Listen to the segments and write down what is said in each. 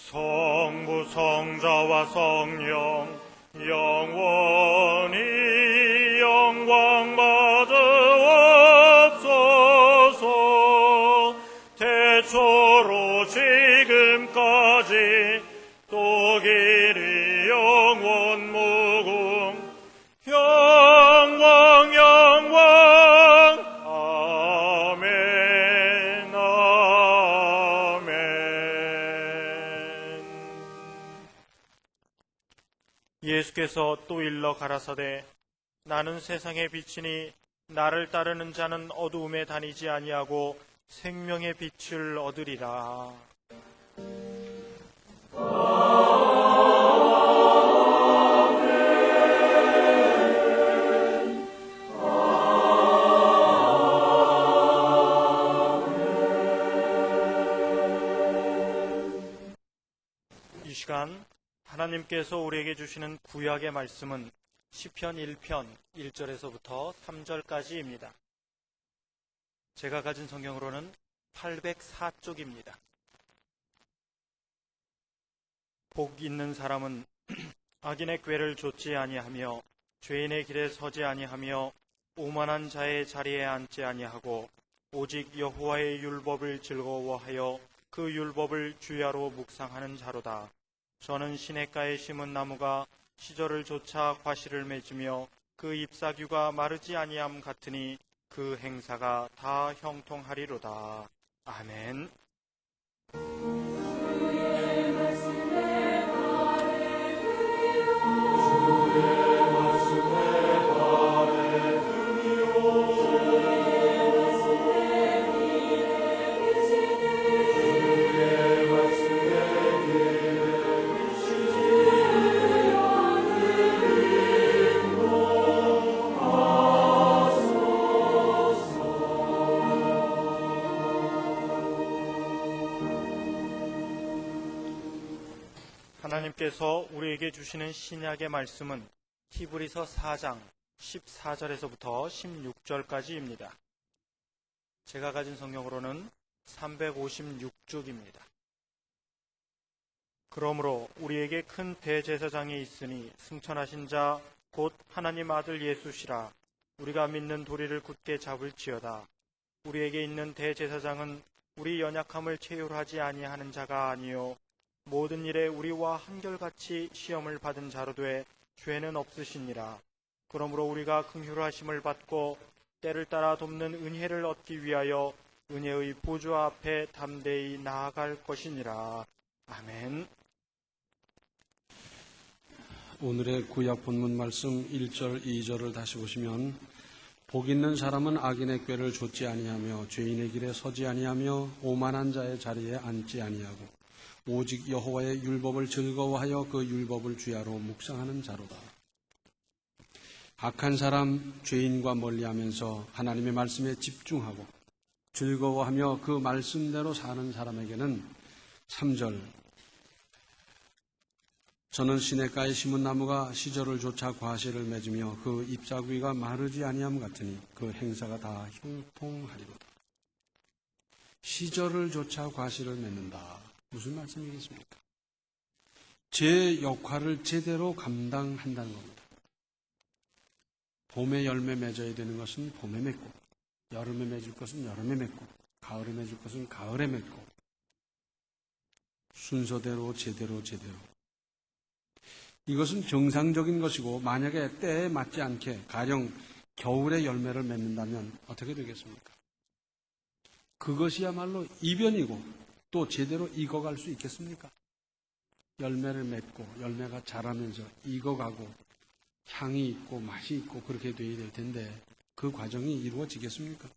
성부 성자와 성령 영원히 영광 받으옵소서. 태초로 지금까지 또 길이 영원 무궁 영광 영광 아멘 아멘. 예수께서 또 일러 가라사대 나는 세상의 빛이니 나를 따르는 자는 어두움에 다니지 아니하고 생명의 빛을 얻으리라. 이 시간 하나님께서 우리에게 주시는 구약의 말씀은 시편 1편 1절에서부터 3절까지입니다. 제가 가진 성경으로는 804쪽입니다. 복 있는 사람은 악인의 꾀를 좇지 아니하며 죄인의 길에 서지 아니하며 오만한 자의 자리에 앉지 아니하고 오직 여호와의 율법을 즐거워하여 그 율법을 주야로 묵상하는 자로다. 저는 시냇가에 심은 나무가 시절을 좇아 과실을 맺으며 그 잎사귀가 마르지 아니함 같으니 그 행사가 다 형통하리로다. 아멘. 하나님께서 우리에게 주시는 신약의 말씀은 히브리서 4장 14절에서부터 16절까지입니다. 제가 가진 성경으로는 356쪽입니다. 그러므로 우리에게 큰 대제사장이 있으니 승천하신 자 곧 하나님 아들 예수시라. 우리가 믿는 도리를 굳게 잡을지어다. 우리에게 있는 대제사장은 우리 연약함을 체휼하지 아니하는 자가 아니요 모든 일에 우리와 한결같이 시험을 받은 자로 돼 죄는 없으시니라. 그러므로 우리가 긍휼하심을 받고 때를 따라 돕는 은혜를 얻기 위하여 은혜의 보좌 앞에 담대히 나아갈 것이니라. 아멘. 오늘의 구약 본문 말씀 1절, 2절을 다시 보시면 복 있는 사람은 악인의 꾀를 좇지 아니하며 죄인의 길에 서지 아니하며 오만한 자의 자리에 앉지 아니하고 오직 여호와의 율법을 즐거워하여 그 율법을 주야로 묵상하는 자로다. 악한 사람, 죄인과 멀리하면서 하나님의 말씀에 집중하고 즐거워하며 그 말씀대로 사는 사람에게는 3절 저는 시냇가에 심은 나무가 시절을 좇아 과실을 맺으며 그 잎사귀가 마르지 아니함 같으니 그 행사가 다 형통하리로다. 시절을 좇아 과실을 맺는다. 무슨 말씀이겠습니까? 제 역할을 제대로 감당한다는 겁니다. 봄에 열매 맺어야 되는 것은 봄에 맺고, 여름에 맺을 것은 여름에 맺고, 가을에 맺을 것은 가을에 맺고, 순서대로 제대로. 이것은 정상적인 것이고 만약에 때에 맞지 않게 가령 겨울에 열매를 맺는다면 어떻게 되겠습니까? 그것이야말로 이변이고 또 제대로 익어갈 수 있겠습니까? 열매를 맺고 열매가 자라면서 익어가고 향이 있고 맛이 있고 그렇게 돼야 될 텐데 그 과정이 이루어지겠습니까?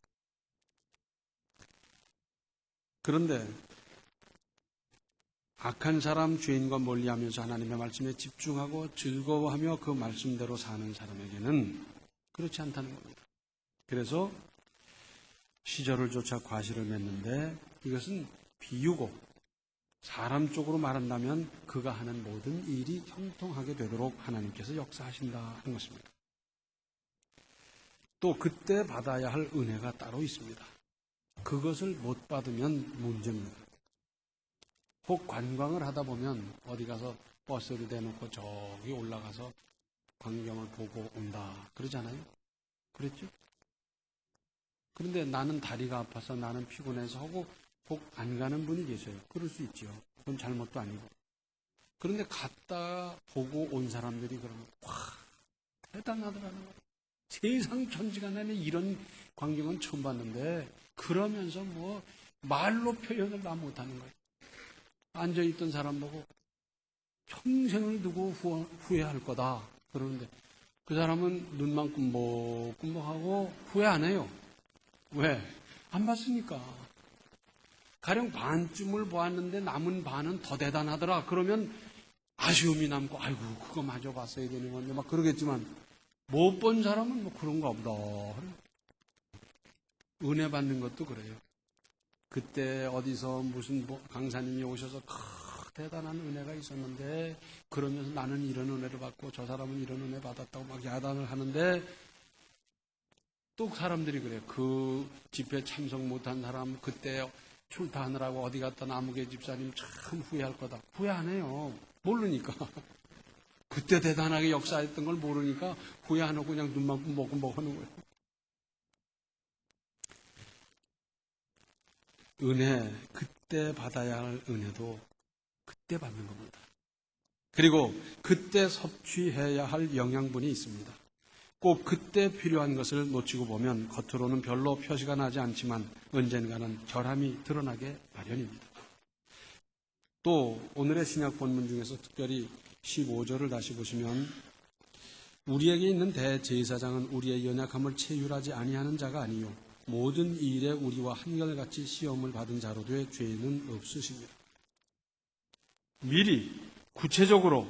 그런데 악한 사람, 죄인과 멀리하면서 하나님의 말씀에 집중하고 즐거워하며 그 말씀대로 사는 사람에게는 그렇지 않다는 겁니다. 그래서 시절을 좇아 과실을 맺는데 이것은 비유고 사람 쪽으로 말한다면 그가 하는 모든 일이 형통하게 되도록 하나님께서 역사하신다 하는 것입니다. 또 그때 받아야 할 은혜가 따로 있습니다. 그것을 못 받으면 문제입니다. 혹 관광을 하다 보면 어디 가서 버스를 대놓고 저기 올라가서 광경을 보고 온다 그러잖아요. 그랬죠? 그런데 나는 다리가 아파서 나는 피곤해서 하고 혹 안 가는 분이 계세요. 그럴 수 있죠. 그건 잘못도 아니고. 그런데 갔다 보고 온 사람들이 그러면 와 대단하더라는 거예요. 세상 천지간에 이런 광경은 처음 봤는데 그러면서 뭐 말로 표현을 다 못하는 거예요. 앉아있던 사람 보고 평생을 두고 후회할 거다 그러는데 그 사람은 눈만 끔먹끔먹하고 후회 안 해요. 왜? 안 봤으니까. 가령 반쯤을 보았는데 남은 반은 더 대단하더라. 그러면 아쉬움이 남고 아이고 그거 마저 봤어야 되는 건데 막 그러겠지만 못 본 사람은 뭐 그런가 보다. 은혜 받는 것도 그래요. 그때 어디서 무슨 강사님이 오셔서 대단한 은혜가 있었는데 그러면서 나는 이런 은혜를 받고 저 사람은 이런 은혜 받았다고 막 야단을 하는데 또 사람들이 그래요. 그 집회 참석 못한 사람 그때 출타하느라고 어디 갔다 나무개 집사님 참 후회할 거다. 후회 안 해요. 모르니까. 그때 대단하게 역사했던 걸 모르니까 후회 안 하고 그냥 눈만 끔먹끔먹 하는 거예요. 은혜, 그때 받아야 할 은혜도 그때 받는 겁니다. 그리고 그때 섭취해야 할 영양분이 있습니다. 꼭 그때 필요한 것을 놓치고 보면 겉으로는 별로 표시가 나지 않지만 언젠가는 결함이 드러나게 마련입니다. 또 오늘의 신약 본문 중에서 특별히 15절을 다시 보시면 우리에게 있는 대제사장은 우리의 연약함을 체휼하지 아니하는 자가 아니요 모든 일에 우리와 한결같이 시험을 받은 자로 돼 죄는 없으십니다. 미리 구체적으로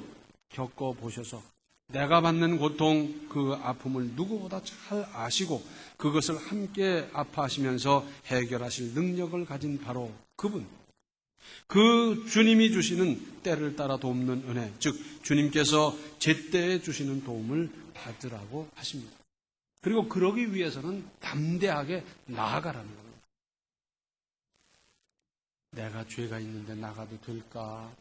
겪어보셔서 내가 받는 고통, 그 아픔을 누구보다 잘 아시고 그것을 함께 아파하시면서 해결하실 능력을 가진 바로 그분. 그 주님이 주시는 때를 따라 돕는 은혜, 즉 주님께서 제때에 주시는 도움을 받으라고 하십니다. 그리고 그러기 위해서는 담대하게 나아가라는 겁니다. 내가 죄가 있는데 나가도 될까?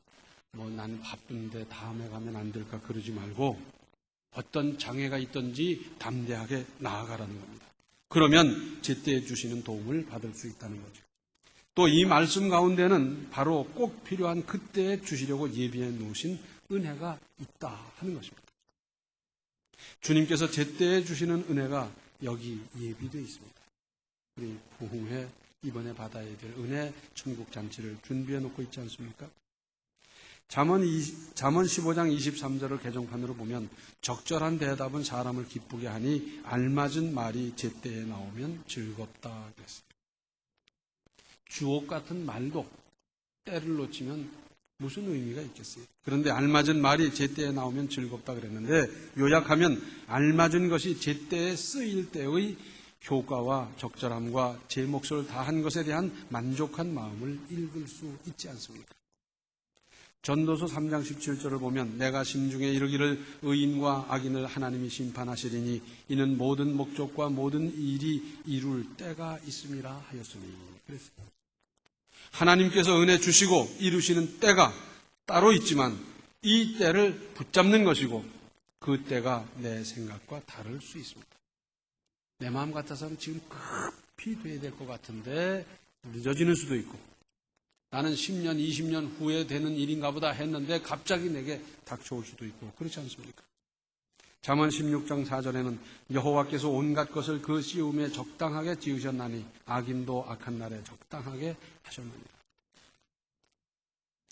난 바쁜데 다음에 가면 안 될까? 그러지 말고 어떤 장애가 있든지 담대하게 나아가라는 겁니다. 그러면 제때에 주시는 도움을 받을 수 있다는 거죠. 또 이 말씀 가운데는 바로 꼭 필요한 그때에 주시려고 예비해 놓으신 은혜가 있다 하는 것입니다. 주님께서 제때에 주시는 은혜가 여기 예비되어 있습니다. 우리 부흥회 이번에 받아야 될 은혜 천국 잔치를 준비해 놓고 있지 않습니까? 잠언 15장 23절을 개정판으로 보면 적절한 대답은 사람을 기쁘게 하니 알맞은 말이 제때에 나오면 즐겁다 그랬어요. 주옥 같은 말도 때를 놓치면 무슨 의미가 있겠어요? 그런데 알맞은 말이 제때에 나오면 즐겁다 그랬는데 요약하면 알맞은 것이 제때에 쓰일 때의 효과와 적절함과 제 몫을 다한 것에 대한 만족한 마음을 읽을 수 있지 않습니까? 전도서 3장 17절을 보면 내가 심중에 이르기를 의인과 악인을 하나님이 심판하시리니 이는 모든 목적과 모든 일이 이룰 때가 있음이라 하였으니 그랬어요. 하나님께서 은혜 주시고 이루시는 때가 따로 있지만 이 때를 붙잡는 것이고 그 때가 내 생각과 다를 수 있습니다. 내 마음 같아서는 지금 급히 돼야 될 것 같은데 늦어지는 수도 있고 나는 10년, 20년 후에 되는 일인가 보다 했는데 갑자기 내게 닥쳐올 수도 있고 그렇지 않습니까? 잠언 16장 4절에는 여호와께서 온갖 것을 그 씌움에 적당하게 지으셨나니 악인도 악한 날에 적당하게 하셨느니라.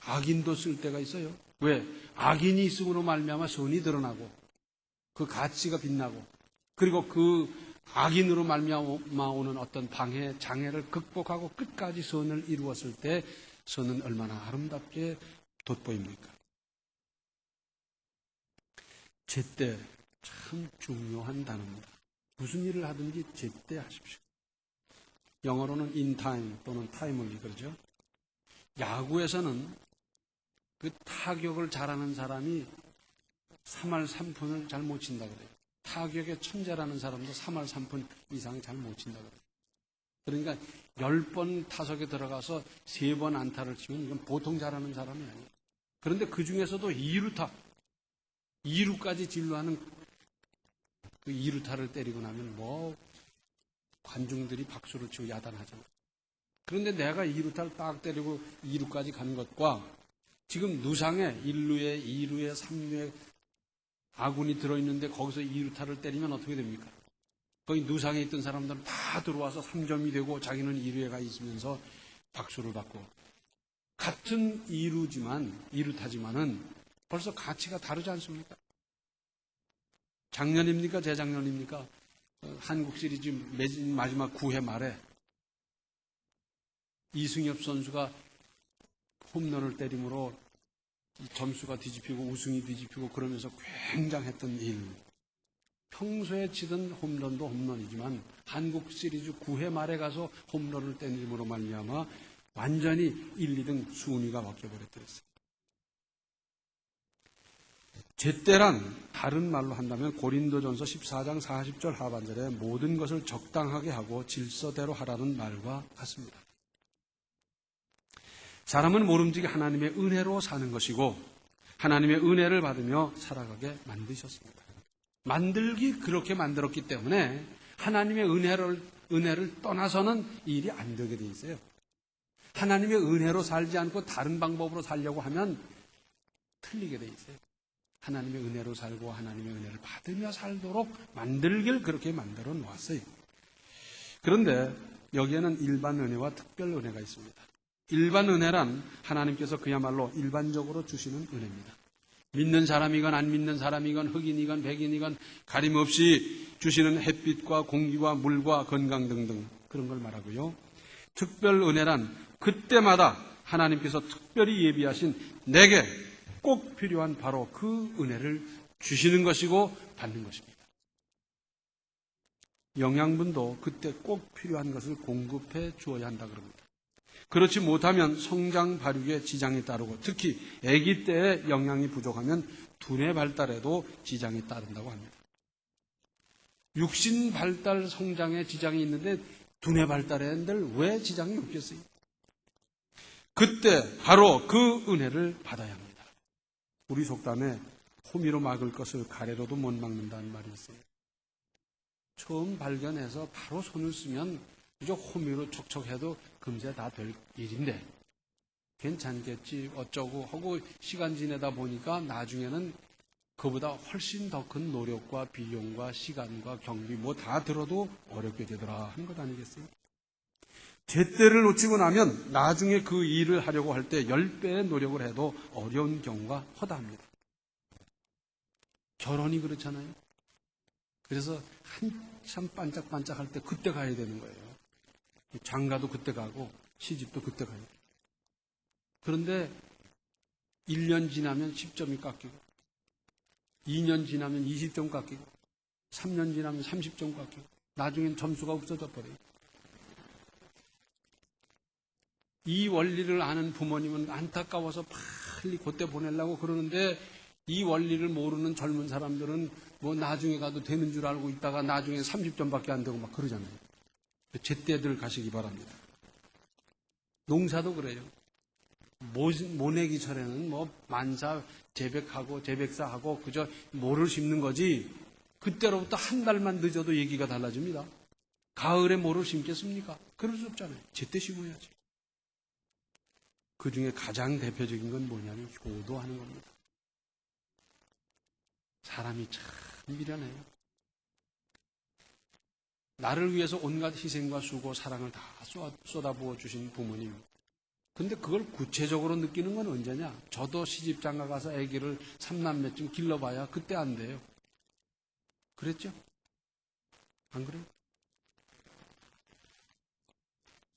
악인도 쓸 때가 있어요. 왜? 악인이 있음으로 말미암아 선이 드러나고 그 가치가 빛나고 그리고 그 악인으로 말미암아 오는 어떤 방해, 장애를 극복하고 끝까지 선을 이루었을 때 선은 얼마나 아름답게 돋보입니까? 제때 참 중요한 단어입니다. 무슨 일을 하든지 제때 하십시오. 영어로는 in time 또는 timely 그러죠. 야구에서는 그 타격을 잘하는 사람이 3할 3푼을 잘 못 친다 그래요. 타격의 천재라는 사람도 3할 3푼 이상 잘 못 친다 그래요. 그러니까 10번 타석에 들어가서 3번 안타를 치면 이건 보통 잘하는 사람이 아니에요. 그런데 그 중에서도 2루타, 2루까지 진루하는 그 2루타를 때리고 나면 뭐 관중들이 박수를 치고 야단하잖아요. 그런데 내가 2루타를 딱 때리고 2루까지 간 것과 지금 누상에 1루에 2루에 3루에 아군이 들어있는데 거기서 2루타를 때리면 어떻게 됩니까? 거기 누상에 있던 사람들은 다 들어와서 3점이 되고 자기는 2루에 가 있으면서 박수를 받고 같은 2루타지만은 벌써 가치가 다르지 않습니까? 작년입니까? 재작년입니까? 한국 시리즈 마지막 9회 말에 이승엽 선수가 홈런을 때림으로 점수가 뒤집히고 우승이 뒤집히고 그러면서 굉장했던 일. 평소에 치던 홈런도 홈런이지만 한국 시리즈 9회 말에 가서 홈런을 때림으로 말미암아 완전히 1, 2등 순위가 바뀌어버렸더랬어요. 제때란 다른 말로 한다면 고린도전서 14장 40절 하반절에 모든 것을 적당하게 하고 질서대로 하라는 말과 같습니다. 사람은 모름지기 하나님의 은혜로 사는 것이고 하나님의 은혜를 받으며 살아가게 만드셨습니다. 만들기 그렇게 만들었기 때문에 하나님의 은혜를 떠나서는 일이 안 되게 돼 있어요. 하나님의 은혜로 살지 않고 다른 방법으로 살려고 하면 틀리게 돼 있어요. 하나님의 은혜로 살고 하나님의 은혜를 받으며 살도록 만들길 그렇게 만들어 놓았어요. 그런데 여기에는 일반 은혜와 특별 은혜가 있습니다. 일반 은혜란 하나님께서 그야말로 일반적으로 주시는 은혜입니다. 믿는 사람이건 안 믿는 사람이건 흑인이건 백인이건 가림없이 주시는 햇빛과 공기와 물과 건강 등등 그런 걸 말하고요. 특별 은혜란 그때마다 하나님께서 특별히 예비하신 내게 꼭 필요한 바로 그 은혜를 주시는 것이고 받는 것입니다. 영양분도 그때 꼭 필요한 것을 공급해 주어야 한다 그럽니다. 그렇지 못하면 성장 발육에 지장이 따르고 특히 아기 때에 영양이 부족하면 두뇌 발달에도 지장이 따른다고 합니다. 육신 발달 성장에 지장이 있는데 두뇌 발달에는 왜 지장이 없겠어요? 그때 바로 그 은혜를 받아야 합니다. 우리 속담에 호미로 막을 것을 가래로도 못 막는다는 말이 있어요. 처음 발견해서 바로 손을 쓰면 그저 호미로 촉촉해도 금세 다 될 일인데 괜찮겠지 어쩌고 하고 시간 지내다 보니까 나중에는 그보다 훨씬 더 큰 노력과 비용과 시간과 경비 뭐 다 들어도 어렵게 되더라 하는 것 아니겠어요? 제때를 놓치고 나면 나중에 그 일을 하려고 할 때 10배의 노력을 해도 어려운 경우가 허다합니다. 결혼이 그렇잖아요. 그래서 한참 반짝반짝할 때 그때 가야 되는 거예요. 장가도 그때 가고 시집도 그때 가요. 그런데 1년 지나면 10점이 깎이고 2년 지나면 20점 깎이고 3년 지나면 30점 깎이고 나중엔 점수가 없어져 버려요. 이 원리를 아는 부모님은 안타까워서 빨리 그때 보내려고 그러는데 이 원리를 모르는 젊은 사람들은 뭐 나중에 가도 되는 줄 알고 있다가 나중에 30점밖에 안 되고 막 그러잖아요. 제때들 가시기 바랍니다. 농사도 그래요. 모내기철에는 뭐 만사 재백하고 재백사하고 그저 모를 심는 거지 그때로부터 한 달만 늦어도 얘기가 달라집니다. 가을에 모를 심겠습니까? 그럴 수 없잖아요. 제때 심어야지. 그 중에 가장 대표적인 건 뭐냐면 효도하는 겁니다. 사람이 참 미련해요. 나를 위해서 온갖 희생과 수고, 사랑을 다 쏟아부어 주신 부모님. 근데 그걸 구체적으로 느끼는 건 언제냐? 저도 시집장가 가서 아기를 3남매쯤 길러봐야 그때 안 돼요. 그랬죠? 안 그래요?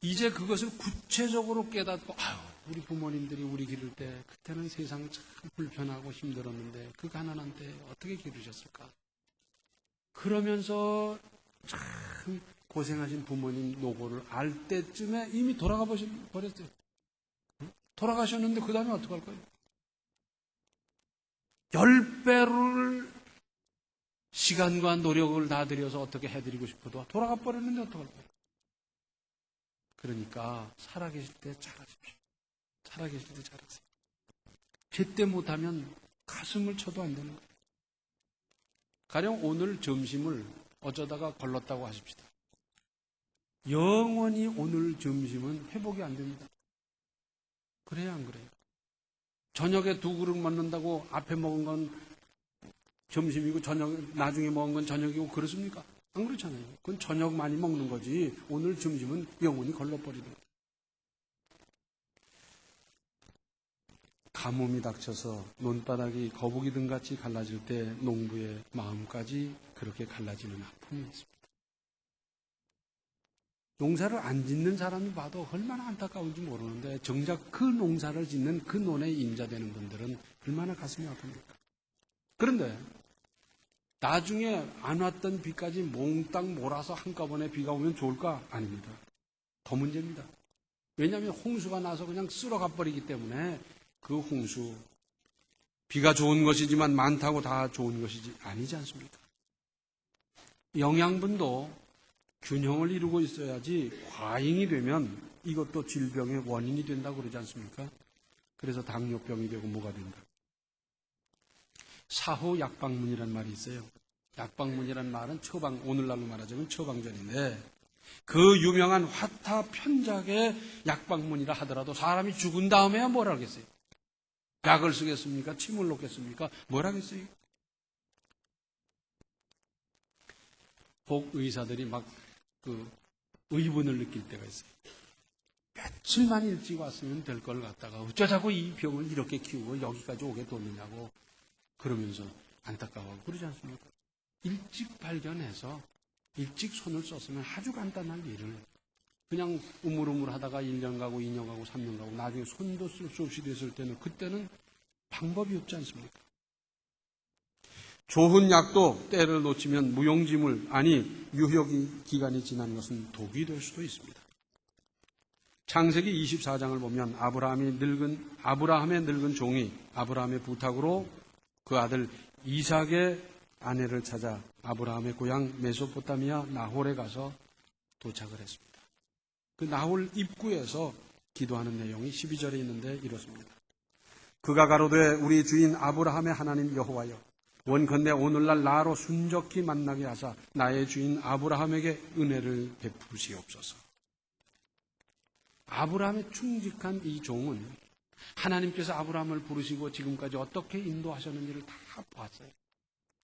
이제 그것을 구체적으로 깨닫고 우리 부모님들이 우리 기를 때 그때는 세상 참 불편하고 힘들었는데 그 가난한 때 어떻게 기르셨을까? 그러면서 참 고생하신 부모님 노고를 알 때쯤에 이미 돌아가 버렸어요. 돌아가셨는데 그 다음에 어떡할 거예요? 10배를 시간과 노력을 다 들여서 어떻게 해드리고 싶어도 돌아가 버렸는데 어떡할 거예요? 그러니까 살아계실 때 잘하십시오. 살아계실 때 잘하세요. 제때 못하면 가슴을 쳐도 안 되는 거예요. 가령 오늘 점심을 어쩌다가 걸렀다고 하십시다. 영원히 오늘 점심은 회복이 안 됩니다. 그래야 안 그래요? 저녁에 2그릇 먹는다고 앞에 먹은 건 점심이고 나중에 먹은 건 저녁이고 그렇습니까? 안 그렇잖아요. 그건 저녁 많이 먹는 거지 오늘 점심은 영원히 걸러버리는 거예요. 가뭄이 닥쳐서 논바닥이 거북이 등같이 갈라질 때 농부의 마음까지 그렇게 갈라지는 아픔이 있습니다. 농사를 안 짓는 사람이 봐도 얼마나 안타까운지 모르는데 정작 그 농사를 짓는 그 논에 임자되는 분들은 얼마나 가슴이 아픕니까? 그런데 나중에 안 왔던 비까지 몽땅 몰아서 한꺼번에 비가 오면 좋을까? 아닙니다. 더 문제입니다. 왜냐하면 홍수가 나서 그냥 쓸어가 버리기 때문에 그 홍수, 비가 좋은 것이지만 많다고 다 좋은 것이지 아니지 않습니까? 영양분도 균형을 이루고 있어야지 과잉이 되면 이것도 질병의 원인이 된다고 그러지 않습니까? 그래서 당뇨병이 되고 뭐가 된다. 사후 약방문이라는 말이 있어요. 약방문이라는 말은 처방, 오늘날로 말하자면 처방전인데 그 유명한 화타 편작의 약방문이라 하더라도 사람이 죽은 다음에야 뭘 하겠어요? 약을 쓰겠습니까? 침을 놓겠습니까? 뭘 하겠어요? 복의사들이 막 의분을 느낄 때가 있어요. 며칠만 일찍 왔으면 될 걸 갖다가 어쩌자고 이 병을 이렇게 키우고 여기까지 오게 뒀느냐고 그러면서 안타까워하고 그러지 않습니까? 일찍 발견해서 일찍 손을 썼으면 아주 간단한 일을 그냥 우물우물 하다가 1년 가고 2년 가고 3년 가고 나중에 손도 쓸 수 없이 됐을 때는 그때는 방법이 없지 않습니까? 좋은 약도 때를 놓치면 무용지물, 아니 유효기간이 지난 것은 독이 될 수도 있습니다. 창세기 24장을 보면 아브라함의 늙은 종이 아브라함의 부탁으로 그 아들 이삭의 아내를 찾아 아브라함의 고향 메소포타미아 나홀에 가서 도착을 했습니다. 그 나홀 입구에서 기도하는 내용이 12절에 있는데 이렇습니다. 그가 가로되 우리 주인 아브라함의 하나님 여호와여 원컨대 오늘날 나로 순적히 만나게 하사 나의 주인 아브라함에게 은혜를 베푸시옵소서. 아브라함의 충직한 이 종은 하나님께서 아브라함을 부르시고 지금까지 어떻게 인도하셨는지를 다 봤어요.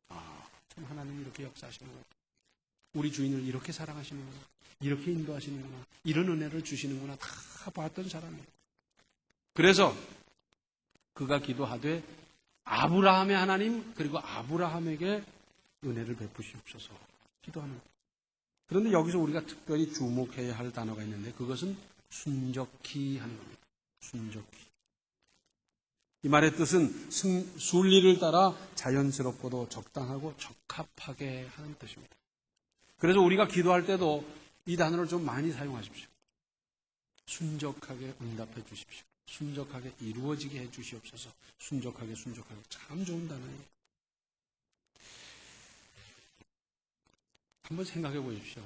참 하나님이 이렇게 역사하시는구나. 우리 주인을 이렇게 사랑하시는구나. 이렇게 인도하시는구나. 이런 은혜를 주시는구나. 다 봤던 사람이에요. 그래서 그가 기도하되 아브라함의 하나님 그리고 아브라함에게 은혜를 베푸시옵소서 기도하는 거예요. 그런데 여기서 우리가 특별히 주목해야 할 단어가 있는데 그것은 순적히 하는 겁니다. 순적히. 이 말의 뜻은 순리를 따라 자연스럽고도 적당하고 적합하게 하는 뜻입니다. 그래서 우리가 기도할 때도 이 단어를 좀 많이 사용하십시오. 순적하게 응답해 주십시오. 순적하게 이루어지게 해 주시옵소서. 순적하게 참 좋은 단어예요. 한번 생각해 보십시오.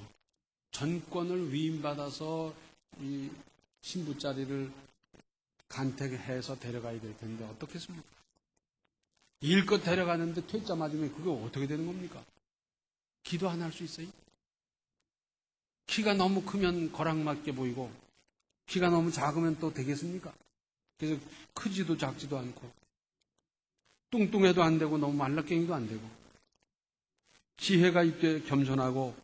전권을 위임받아서 이 신부 자리를 간택해서 데려가야 될 텐데 어떻겠습니까? 일껏 데려가는데 퇴짜 맞으면 그게 어떻게 되는 겁니까? 기도 하나 할 수 있어요? 키가 너무 크면 거랑맞게 보이고 키가 너무 작으면 또 되겠습니까? 그래서 크지도 작지도 않고 뚱뚱해도 안 되고 너무 말라깽이도 안 되고 지혜가 있되 겸손하고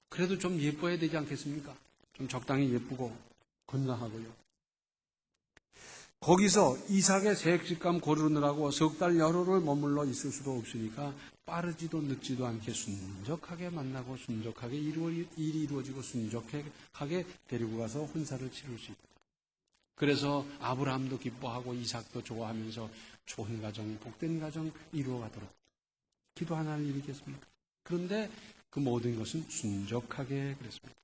그래도 좀 예뻐야 되지 않겠습니까? 좀 적당히 예쁘고 건강하고요. 거기서 이삭의 색식감 고르느라고 석 달 여러를 머물러 있을 수도 없으니까 빠르지도 늦지도 않게 순적하게 만나고 순적하게 일이 이루어지고 순적하게 데리고 가서 혼사를 치를 수 있다. 그래서 아브라함도 기뻐하고 이삭도 좋아하면서 좋은 가정, 복된 가정 이루어가도록 기도 하나 할 일이겠습니까? 그런데 그 모든 것은 순적하게 그랬습니다.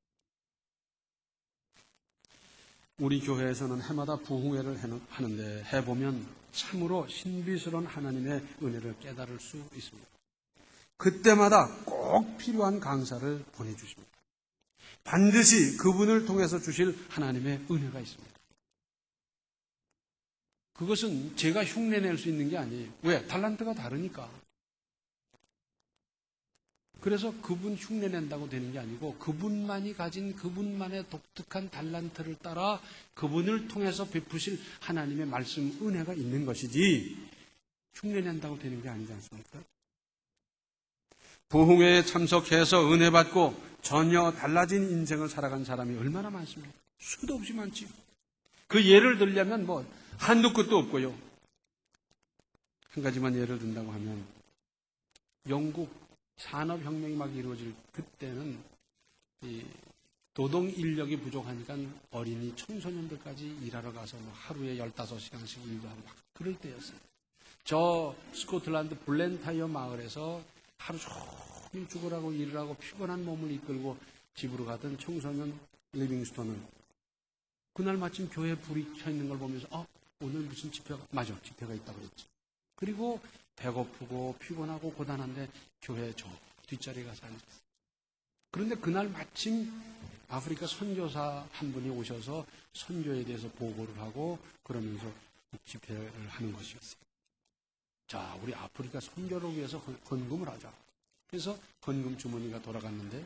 우리 교회에서는 해마다 부흥회를 하는데 해보면 참으로 신비스러운 하나님의 은혜를 깨달을 수 있습니다. 그때마다 꼭 필요한 강사를 보내주십니다. 반드시 그분을 통해서 주실 하나님의 은혜가 있습니다. 그것은 제가 흉내낼 수 있는 게 아니에요. 왜? 달란트가 다르니까. 그래서 그분 흉내낸다고 되는 게 아니고 그분만이 가진 그분만의 독특한 달란트를 따라 그분을 통해서 베푸실 하나님의 말씀 은혜가 있는 것이지 흉내낸다고 되는 게 아니지 않습니까? 부흥회에 참석해서 은혜 받고 전혀 달라진 인생을 살아간 사람이 얼마나 많습니까? 수도 없이 많지요. 그 예를 들려면 뭐 한도 끝도 없고요. 한 가지만 예를 든다고 하면 영국 산업혁명이 막 이루어질 그때는 이 노동 인력이 부족하니까 어린이 청소년들까지 일하러 가서 뭐 하루에 15시간씩 일도 하고 막 그럴 때였어요. 저 스코틀랜드 블렌타이어 마을에서 하루 종일 죽으라고 일을 하고 피곤한 몸을 이끌고 집으로 가던 청소년 리빙스톤은 그날 마침 교회에 불이 켜 있는 걸 보면서 오늘 무슨 집회가 있다고 그랬지. 그리고 배고프고 피곤하고 고단한데 교회 저 뒷자리에 가서 앉았어요. 그런데 그날 마침 아프리카 선교사 한 분이 오셔서 선교에 대해서 보고를 하고 그러면서 집회를 하는 것이었어요. 자, 우리 아프리카 선교를 위해서 헌금을 하자. 그래서 헌금 주머니가 돌아갔는데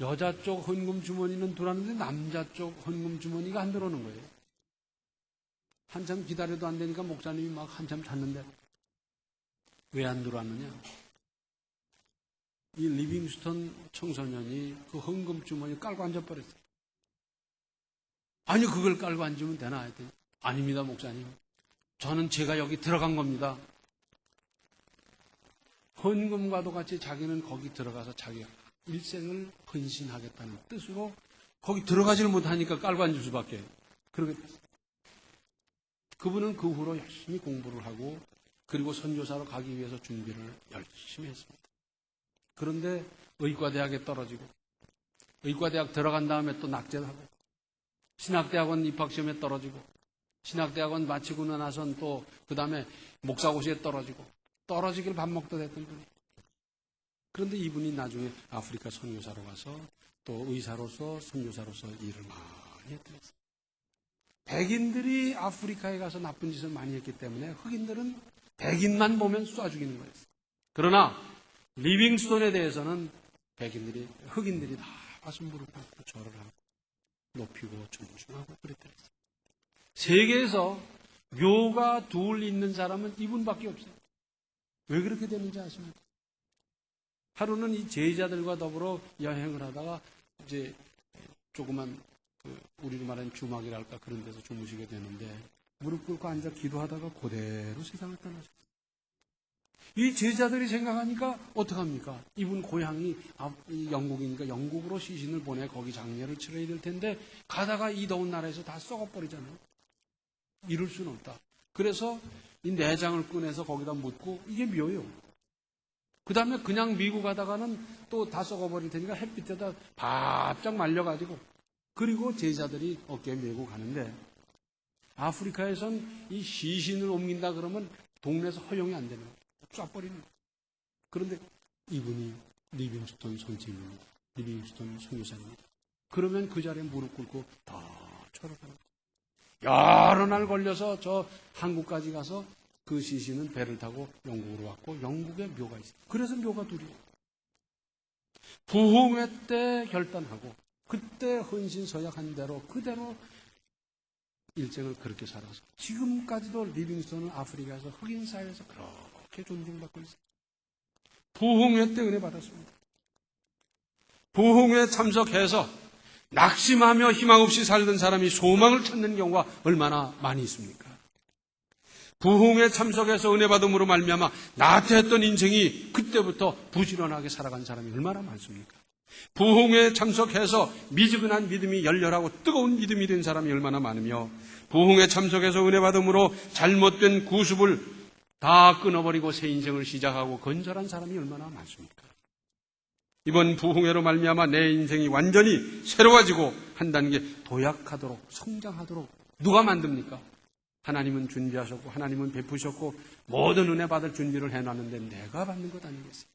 여자 쪽 헌금 주머니는 들어왔는데 남자 쪽 헌금 주머니가 안 들어오는 거예요. 한참 기다려도 안 되니까 목사님이 막 한참 잤는데 왜 안 들어왔느냐? 이 리빙스턴 청소년이 그 헌금 주머니 깔고 앉아버렸어요. 아니 그걸 깔고 앉으면 되나? 했더니 아닙니다 목사님. 저는 제가 여기 들어간 겁니다. 헌금과도 같이 자기는 거기 들어가서 자기 일생을 헌신하겠다는 뜻으로 거기 들어가지를 못하니까 깔고 앉을 수밖에. 그러게 됐어요. 그분은 그 후로 열심히 공부를 하고 그리고 선교사로 가기 위해서 준비를 열심히 했습니다. 그런데 의과대학에 떨어지고 의과대학 들어간 다음에 또 낙제를 하고 신학대학원 입학시험에 떨어지고 신학대학원 마치고 나선 또 그 다음에 목사고시에 떨어지길 밥 먹다 됐던 분이. 그런데 이분이 나중에 아프리카 선교사로 가서 또 의사로서 선교사로서 일을 많이 했더랬어요. 백인들이 아프리카에 가서 나쁜 짓을 많이 했기 때문에 흑인들은 백인만 보면 쏴 죽이는 거였어요. 그러나 리빙스톤에 대해서는 흑인들이 다 와서 무릎 꿇고 절을 하고 높이고 존중하고 그랬더랬어요. 세계에서 묘가 둘 있는 사람은 이분밖에 없어요. 왜 그렇게 되는지 아십니까? 하루는 이 제자들과 더불어 여행을 하다가 이제 조그만 우리로 말하는 주막이랄까 그런 데서 주무시게 되는데 무릎 꿇고 앉아 기도하다가 그대로 세상을 떠나셨어요. 이 제자들이 생각하니까 어떡합니까? 이분 고향이 영국이니까 영국으로 시신을 보내 거기 장례를 치러야 될 텐데 가다가 이 더운 나라에서 다 썩어버리잖아요. 이럴 수는 없다. 그래서 이 내장을 꺼내서 거기다 묻고 이게 묘예요. 그 다음에 그냥 미국 가다가는 또 다 썩어버릴 테니까 햇빛에다 바짝 말려가지고 그리고 제자들이 어깨에 메고 가는데 아프리카에선 이 시신을 옮긴다 그러면 동네에서 허용이 안 되는 거예요. 쏴버리는 거예요. 그런데 이분이 리빙스톤 선생님입니다. 리빙스톤 선교사입니다. 그러면 그 자리에 무릎 꿇고 다 절을 하는 거예요. 여러 날 걸려서 저 한국까지 가서 그 시신은 배를 타고 영국으로 왔고 영국에 묘가 있어요. 그래서 묘가 둘이에요. 부흥회 때 결단하고 그때 헌신 서약한 대로 그대로 일생을 그렇게 살아서 지금까지도 리빙스톤은 아프리카에서 흑인 사회에서 그렇게 존중받고 있어요. 부흥회 때 은혜 받았습니다. 부흥회에 참석해서 낙심하며 희망 없이 살던 사람이 소망을 찾는 경우가 얼마나 많이 있습니까? 부흥회에 참석해서 은혜 받음으로 말미암아 나태했던 인생이 그때부터 부지런하게 살아간 사람이 얼마나 많습니까? 부흥회에 참석해서 미지근한 믿음이 열렬하고 뜨거운 믿음이 된 사람이 얼마나 많으며 부흥회에 참석해서 은혜 받음으로 잘못된 구습을 다 끊어버리고 새 인생을 시작하고 건설한 사람이 얼마나 많습니까? 이번 부흥회로 말미암아 내 인생이 완전히 새로워지고 한 단계 도약하도록 성장하도록 누가 만듭니까? 하나님은 준비하셨고 하나님은 베푸셨고 모든 은혜 받을 준비를 해놨는데 내가 받는 것 아니겠어요?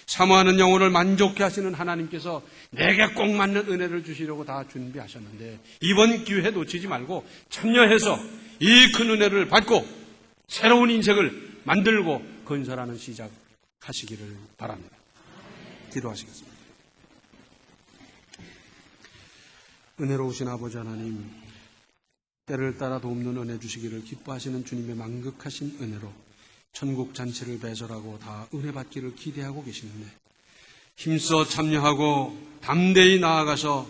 사모하는 영혼을 만족케 하시는 하나님께서 내게 꼭 맞는 은혜를 주시려고 다 준비하셨는데 이번 기회 놓치지 말고 참여해서 이 큰 은혜를 받고 새로운 인생을 만들고 건설하는 시작하시기를 바랍니다. 기도하시겠습니다. 은혜로우신 아버지 하나님, 때를 따라 돕는 은혜 주시기를 기뻐하시는 주님의 만극하신 은혜로 천국 잔치를 배설하고 다 은혜 받기를 기대하고 계시는데 힘써 참여하고 담대히 나아가서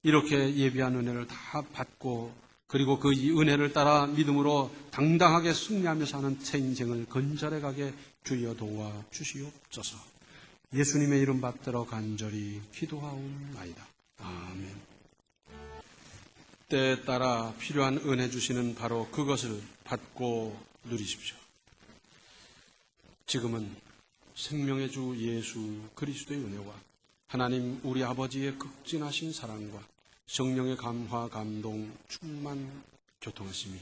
이렇게 예비한 은혜를 다 받고 그리고 그 이 은혜를 따라 믿음으로 당당하게 승리하며 사는 새 인생을 건설해 가게 주여 도와 주시옵소서. 예수님의 이름 받들어 간절히 기도하옵나이다. 아멘. 때에 따라 필요한 은혜 주시는 바로 그것을 받고 누리십시오. 지금은 생명의 주 예수 그리스도의 은혜와 하나님 우리 아버지의 극진하신 사랑과 성령의 감화, 감동, 충만, 교통하심이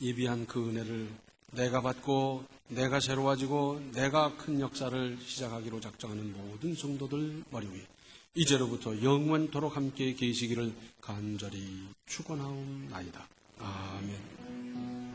예비한 그 은혜를 내가 받고 내가 새로워지고 내가 큰 역사를 시작하기로 작정하는 모든 성도들 머리 위에 이제로부터 영원토록 함께 계시기를 간절히 축원하옵나이다. 아멘.